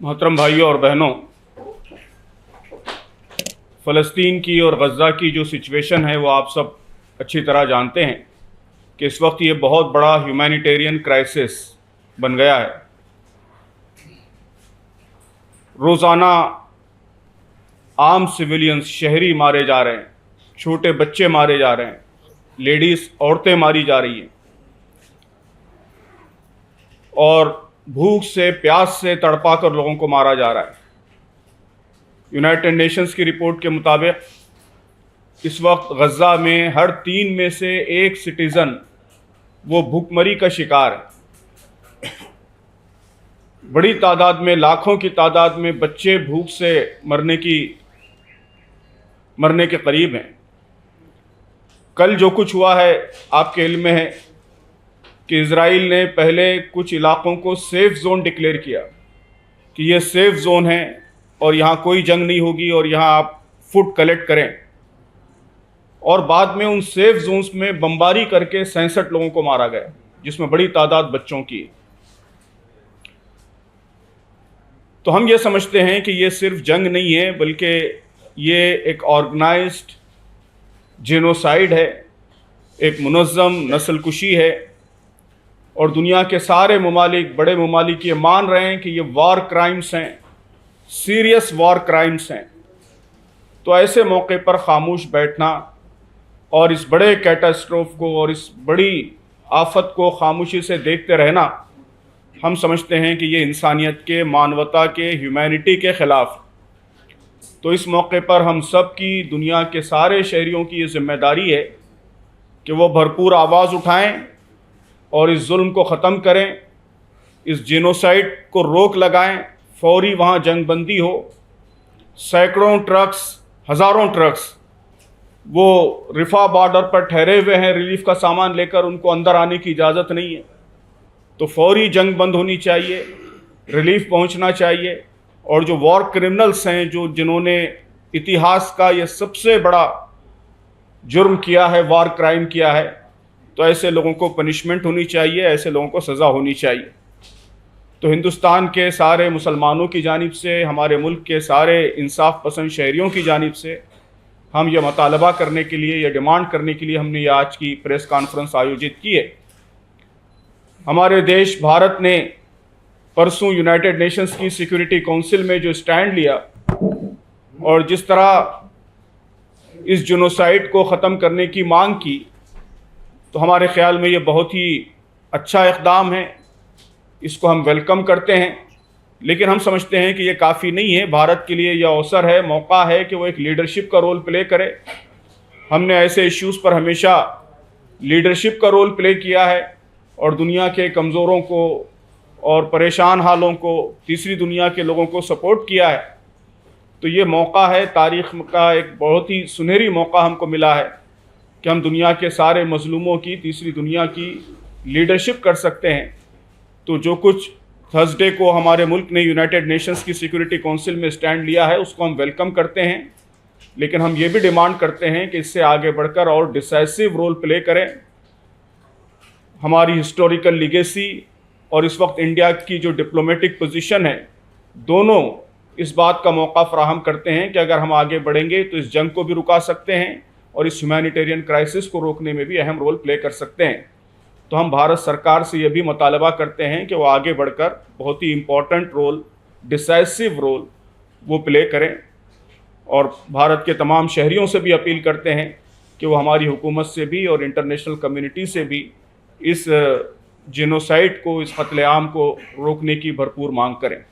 मोहतरम भाइयों और बहनों, फ़लस्तीन की और गज़ा की जो सिचुएशन है वो आप सब अच्छी तरह जानते हैं कि इस वक्त ये बहुत बड़ा ह्यूमैनिटेरियन क्राइसिस बन गया है। रोज़ाना आम सिविलियंस, शहरी मारे जा रहे हैं, छोटे बच्चे मारे जा रहे हैं, लेडीज़, औरतें मारी जा रही हैं और भूख से, प्यास से तड़पा कर लोगों को मारा जा रहा है। यूनाइटेड नेशंस की रिपोर्ट के मुताबिक इस वक्त गज़ा में हर 3 में से 1 सिटीज़न वो भूखमरी का शिकार है। बड़ी तादाद में, लाखों की तादाद में बच्चे भूख से मरने के करीब हैं। कल जो कुछ हुआ है आपके इल्म में है कि इज़राइल ने पहले कुछ इलाक़ों को सेफ़ ज़ोन डिक्लेयर किया कि ये सेफ़ ज़ोन है और यहाँ कोई जंग नहीं होगी और यहाँ आप फूड कलेक्ट करें, और बाद में उन सेफ़ जोन्स में बमबारी करके 67 लोगों को मारा गया, जिसमें बड़ी तादाद बच्चों की। तो हम ये समझते हैं कि ये सिर्फ जंग नहीं है, बल्कि ये एक ऑर्गेनाइज्ड जेनोसाइड है, एक मुनज़्ज़म नस्ल कुशी है, और दुनिया के सारे ममालिक, बड़े ममालिक ये मान रहे हैं कि ये वॉर क्राइम्स हैं, सीरियस वॉर क्राइम्स हैं। तो ऐसे मौके पर खामोश बैठना और इस बड़े कैटास्ट्रोफ को और इस बड़ी आफत को खामोशी से देखते रहना, हम समझते हैं कि ये इंसानियत के, मानवता के, ह्यूमैनिटी के ख़िलाफ़। तो इस मौके पर हम सब की, दुनिया के सारे शहरियों की ये ज़िम्मेदारी है कि वो भरपूर आवाज़ उठाएं और इस जुल्म को ख़त्म करें, इस जेनोसाइड को रोक लगाएं, फौरी वहाँ जंग बंदी हो। सैकड़ों ट्रक्स, हज़ारों ट्रक्स वो रिफा बॉर्डर पर ठहरे हुए हैं रिलीफ का सामान लेकर, उनको अंदर आने की इजाज़त नहीं है। तो फौरी जंग बंद होनी चाहिए, रिलीफ पहुंचना चाहिए, और जो वॉर क्रिमिनल्स हैं, जिन्होंने इतिहास का ये सबसे बड़ा जुर्म किया है, वॉर क्राइम किया है, तो ऐसे लोगों को पनिशमेंट होनी चाहिए, ऐसे लोगों को सज़ा होनी चाहिए। तो हिंदुस्तान के सारे मुसलमानों की जानिब से, हमारे मुल्क के सारे इंसाफ पसंद शहरियों की जानिब से हम ये मुतालबा करने के लिए, ये डिमांड करने के लिए हमने ये आज की प्रेस कॉन्फ्रेंस आयोजित की है। हमारे देश भारत ने परसों यूनाइटेड नेशंस की सिक्योरिटी काउंसिल में जो स्टैंड लिया और जिस तरह इस जेनोसाइड को ख़त्म करने की मांग की, तो हमारे ख़्याल में ये बहुत ही अच्छा इक़दाम है, इसको हम वेलकम करते हैं। लेकिन हम समझते हैं कि ये काफ़ी नहीं है। भारत के लिए यह अवसर है, मौका है कि वो एक लीडरशिप का रोल प्ले करे। हमने ऐसे इश्यूज़ पर हमेशा लीडरशिप का रोल प्ले किया है और दुनिया के कमज़ोरों को और परेशान हालों को, तीसरी दुनिया के लोगों को सपोर्ट किया है। तो ये मौका है, तारीख़ का एक बहुत ही सुनहरी मौका हमको मिला है कि हम दुनिया के सारे मज़लूमों की, तीसरी दुनिया की लीडरशिप कर सकते हैं। तो जो कुछ थर्सडे को हमारे मुल्क ने यूनाइटेड नेशंस की सिक्योरिटी काउंसिल में स्टैंड लिया है, उसको हम वेलकम करते हैं। लेकिन हम ये भी डिमांड करते हैं कि इससे आगे बढ़कर और डिसाइसिव रोल प्ले करें। हमारी हिस्टोरिकल लिगेसी और इस वक्त इंडिया की जो डिप्लोमेटिक पोजीशन है, दोनों इस बात का मौका फराहम करते हैं कि अगर हम आगे बढ़ेंगे तो इस जंग को भी रुका सकते हैं और इस ह्यूमैनिटेरियन क्राइसिस को रोकने में भी अहम रोल प्ले कर सकते हैं। तो हम भारत सरकार से ये भी मुतालबा करते हैं कि वो आगे बढ़कर बहुत ही इम्पोर्टेंट रोल, डिसाइसिव रोल वो प्ले करें, और भारत के तमाम शहरियों से भी अपील करते हैं कि वो हमारी हुकूमत से भी और इंटरनेशनल कम्युनिटी से भी इस जेनोसाइड को, इस कत्लेआम को रोकने की भरपूर मांग करें।